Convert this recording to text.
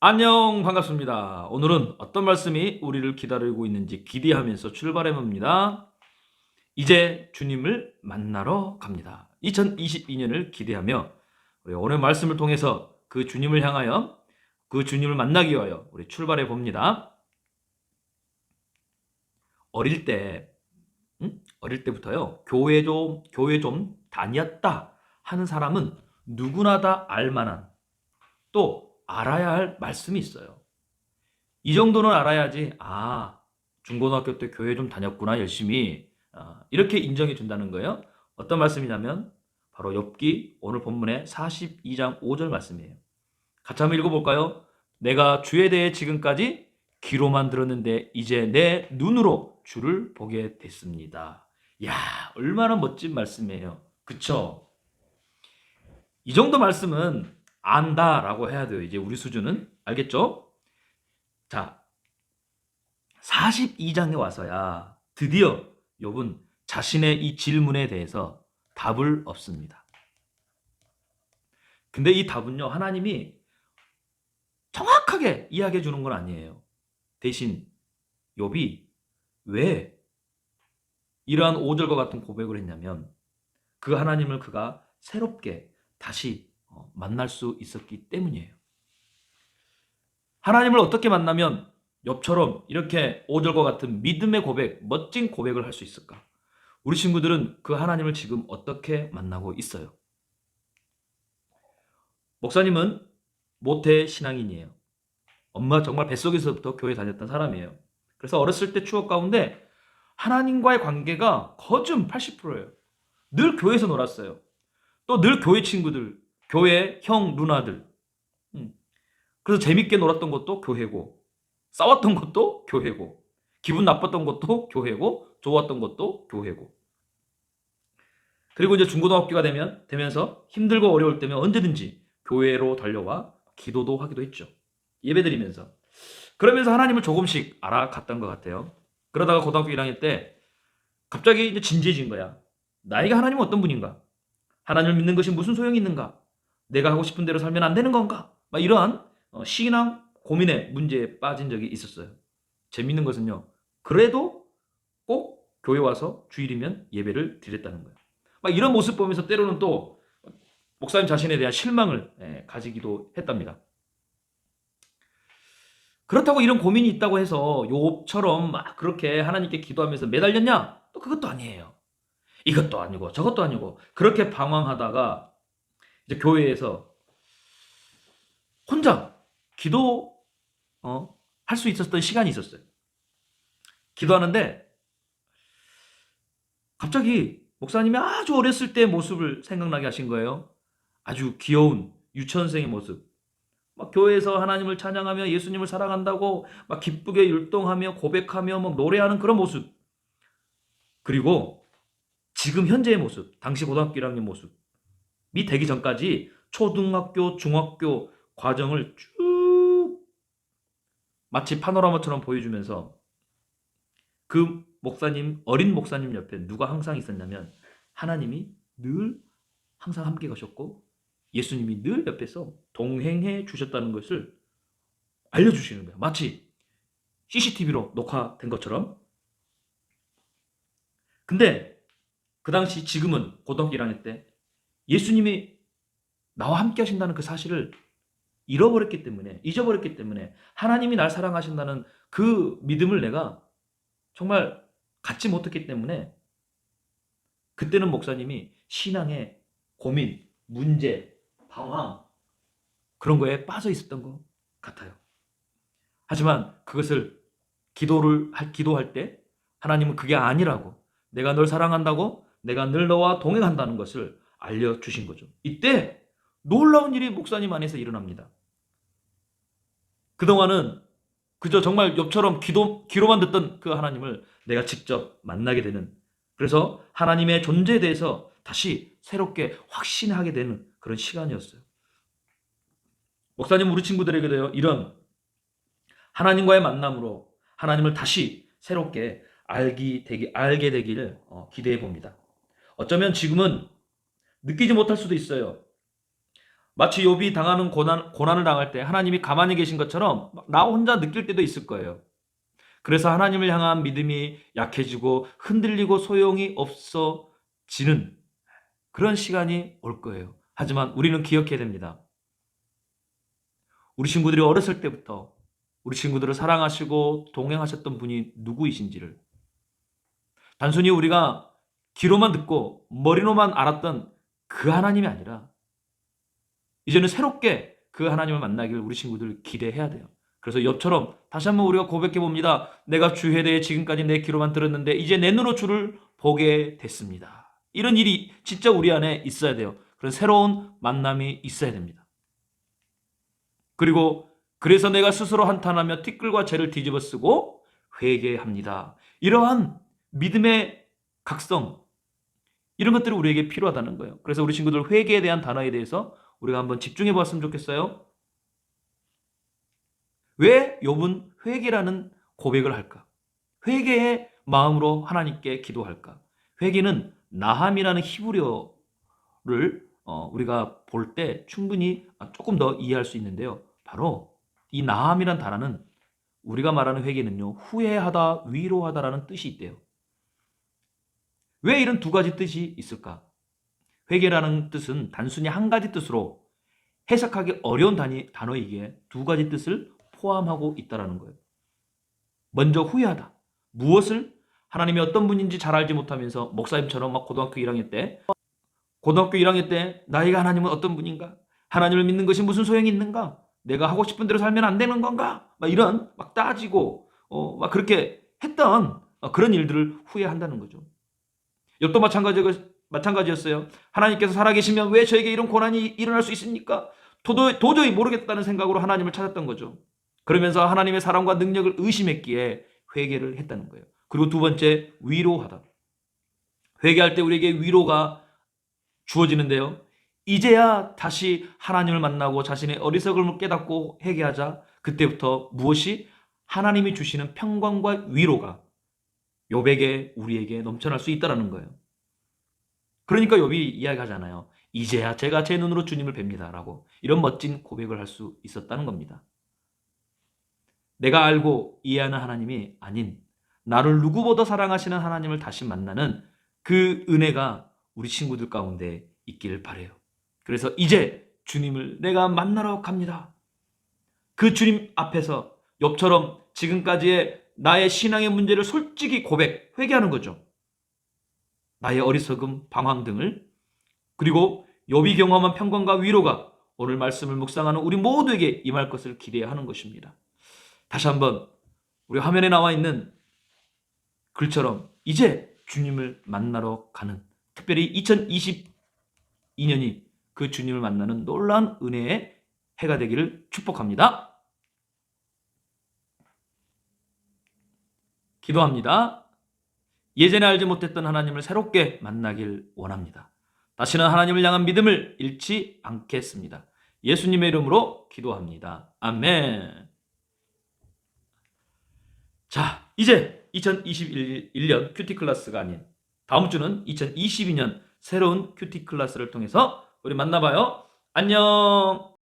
안녕, 반갑습니다. 오늘은 어떤 말씀이 우리를 기다리고 있는지 기대하면서 출발해 봅니다. 이제 주님을 만나러 갑니다. 2022년을 기대하며 우리 오늘 말씀을 통해서 그 주님을 향하여 그 주님을 만나기 위하여 우리 출발해 봅니다. 어릴 때, 어릴 때부터요, 교회 좀 다녔다 하는 사람은 누구나 다 알만한 또 알아야 할 말씀이 있어요. 이 정도는 알아야지, 중고등학교 때 교회 좀 다녔구나, 열심히. 이렇게 인정해 준다는 거예요. 어떤 말씀이냐면, 바로 욥기 오늘 본문의 42장 5절 말씀이에요. 같이 한번 읽어볼까요? 내가 주에 대해 지금까지 귀로만 들었는데, 이제 내 눈으로 주를 보게 됐습니다. 야, 얼마나 멋진 말씀이에요. 그쵸? 이 정도 말씀은 안다라고 해야 돼요. 이제 우리 수준은. 알겠죠? 자, 42장에 와서야 드디어 욥은 자신의 이 질문에 대해서 답을 얻습니다. 근데 이 답은요, 하나님이 정확하게 이야기해 주는 건 아니에요. 대신 욥이 왜 이러한 5절과 같은 고백을 했냐면, 그 하나님을 그가 새롭게 다시 만날 수 있었기 때문이에요. 하나님을 어떻게 만나면 욥처럼 이렇게 5절과 같은 믿음의 고백, 멋진 고백을 할 수 있을까? 우리 친구들은 그 하나님을 지금 어떻게 만나고 있어요? 목사님은 모태 신앙인이에요. 엄마 정말 뱃속에서부터 교회 다녔던 사람이에요. 그래서 어렸을 때 추억 가운데 하나님과의 관계가 거진 80%예요. 늘 교회에서 놀았어요. 또 늘 교회 친구들, 교회 형, 누나들. 그래서 재밌게 놀았던 것도 교회고, 싸웠던 것도 교회고, 기분 나빴던 것도 교회고, 좋았던 것도 교회고. 그리고 이제 중고등학교가 되면서 힘들고 어려울 때면 언제든지 교회로 달려와 기도도 하기도 했죠. 예배드리면서. 그러면서 하나님을 조금씩 알아갔던 것 같아요. 그러다가 고등학교 1학년 때 갑자기 이제 진지해진 거야. 나에게 하나님은 어떤 분인가? 하나님을 믿는 것이 무슨 소용이 있는가? 내가 하고 싶은 대로 살면 안 되는 건가? 막 이러한 신앙 고민의 문제에 빠진 적이 있었어요. 재밌는 것은요, 그래도 꼭 교회 와서 주일이면 예배를 드렸다는 거예요. 막 이런 모습 보면서 때로는 또 목사님 자신에 대한 실망을 가지기도 했답니다. 그렇다고 이런 고민이 있다고 해서 욥처럼 막 그렇게 하나님께 기도하면서 매달렸냐? 또 그것도 아니에요. 이것도 아니고 저것도 아니고 그렇게 방황하다가 이제 교회에서 혼자 기도 할 수 있었던 시간이 있었어요. 기도하는데 갑자기 목사님이 아주 어렸을 때 모습을 생각나게 하신 거예요. 아주 귀여운 유치원생의 모습. 막 교회에서 하나님을 찬양하며 예수님을 사랑한다고 막 기쁘게 율동하며 고백하며 막 노래하는 그런 모습. 그리고 지금 현재의 모습, 당시 고등학교 1학년 모습이 되기 전까지 초등학교, 중학교 과정을 쭉 마치 파노라마처럼 보여주면서 그 목사님, 어린 목사님 옆에 누가 항상 있었냐면 하나님이 늘 항상 함께 가셨고 예수님이 늘 옆에서 동행해 주셨다는 것을 알려주시는 거예요. 마치 CCTV로 녹화된 것처럼. 근데 그 당시 지금은 고등학교 1학년 때 예수님이 나와 함께 하신다는 그 사실을 잊어버렸기 때문에 하나님이 날 사랑하신다는 그 믿음을 내가 정말 갖지 못했기 때문에 그때는 목사님이 신앙의 고민, 문제, 방황 그런 거에 빠져 있었던 것 같아요. 하지만 그것을 기도할 때 하나님은 그게 아니라고, 내가 널 사랑한다고, 내가 늘 너와 동행한다는 것을 알려주신 거죠. 이때 놀라운 일이 목사님 안에서 일어납니다. 그동안은 그저 정말 욥처럼 귀로만 듣던 그 하나님을 내가 직접 만나게 되는, 그래서 하나님의 존재에 대해서 다시 새롭게 확신하게 되는 그런 시간이었어요. 목사님 우리 친구들에게도요, 이런 하나님과의 만남으로 하나님을 다시 새롭게 알게 되기를 기대해 봅니다. 어쩌면 지금은 느끼지 못할 수도 있어요. 마치 욥이 당하는 고난을 당할 때 하나님이 가만히 계신 것처럼 나 혼자 느낄 때도 있을 거예요. 그래서 하나님을 향한 믿음이 약해지고 흔들리고 소용이 없어지는 그런 시간이 올 거예요. 하지만 우리는 기억해야 됩니다. 우리 친구들이 어렸을 때부터 우리 친구들을 사랑하시고 동행하셨던 분이 누구이신지를 단순히 우리가 귀로만 듣고 머리로만 알았던 그 하나님이 아니라 이제는 새롭게 그 하나님을 만나기를 우리 친구들 기대해야 돼요. 그래서 욥처럼 다시 한번 우리가 고백해 봅니다. 내가 주에 대해 지금까지 내 귀로만 들었는데 이제 내 눈으로 주를 보게 됐습니다. 이런 일이 진짜 우리 안에 있어야 돼요. 그런 새로운 만남이 있어야 됩니다. 그리고 그래서 내가 스스로 한탄하며 티끌과 죄를 뒤집어 쓰고 회개합니다. 이러한 믿음의 각성, 이런 것들이 우리에게 필요하다는 거예요. 그래서 우리 친구들 회개에 대한 단어에 대해서 우리가 한번 집중해 봤으면 좋겠어요. 왜 욥은 회개라는 고백을 할까? 회개의 마음으로 하나님께 기도할까? 회개는 나함이라는 히브리어를 우리가 볼 때 충분히 조금 더 이해할 수 있는데요. 바로 이 나함이란 단어는 우리가 말하는 회개는요, 후회하다, 위로하다라는 뜻이 있대요. 왜 이런 두 가지 뜻이 있을까? 회개라는 뜻은 단순히 한 가지 뜻으로 해석하기 어려운 단어이기에 두 가지 뜻을 포함하고 있다는 거예요. 먼저 후회하다. 무엇을? 하나님이 어떤 분인지 잘 알지 못하면서 목사님처럼 막 고등학교 1학년 때 나이가 하나님은 어떤 분인가? 하나님을 믿는 것이 무슨 소용이 있는가? 내가 하고 싶은 대로 살면 안 되는 건가? 막 이런 막 따지고 막 그렇게 했던 그런 일들을 후회한다는 거죠. 욥도 마찬가지였어요. 하나님께서 살아계시면 왜 저에게 이런 고난이 일어날 수 있습니까? 도저히 모르겠다는 생각으로 하나님을 찾았던 거죠. 그러면서 하나님의 사랑과 능력을 의심했기에 회개를 했다는 거예요. 그리고 두 번째, 위로하다. 회개할 때 우리에게 위로가 주어지는데요. 이제야 다시 하나님을 만나고 자신의 어리석음을 깨닫고 회개하자. 그때부터 무엇이? 하나님이 주시는 평강과 위로가 욥에게 우리에게 넘쳐날 수 있다는 거예요. 그러니까 욥이 이야기하잖아요. 이제야 제가 제 눈으로 주님을 뵙니다 라고 이런 멋진 고백을 할 수 있었다는 겁니다. 내가 알고 이해하는 하나님이 아닌 나를 누구보다 사랑하시는 하나님을 다시 만나는 그 은혜가 우리 친구들 가운데 있기를 바라요. 그래서 이제 주님을 내가 만나러 갑니다. 그 주님 앞에서 욥처럼 지금까지의 나의 신앙의 문제를 솔직히 회개하는 거죠. 나의 어리석음, 방황 등을. 그리고 욥이 경험한 평강과 위로가 오늘 말씀을 묵상하는 우리 모두에게 임할 것을 기대하는 것입니다. 다시 한번 우리 화면에 나와 있는 글처럼 이제 주님을 만나러 가는, 특별히 2022년이 그 주님을 만나는 놀라운 은혜의 해가 되기를 축복합니다. 기도합니다. 예전에 알지 못했던 하나님을 새롭게 만나길 원합니다. 다시는 하나님을 향한 믿음을 잃지 않겠습니다. 예수님의 이름으로 기도합니다. 아멘. 자, 이제 2021년 큐티 클래스가 아닌 다음 주는 2022년 새로운 큐티 클래스를 통해서 우리 만나봐요. 안녕.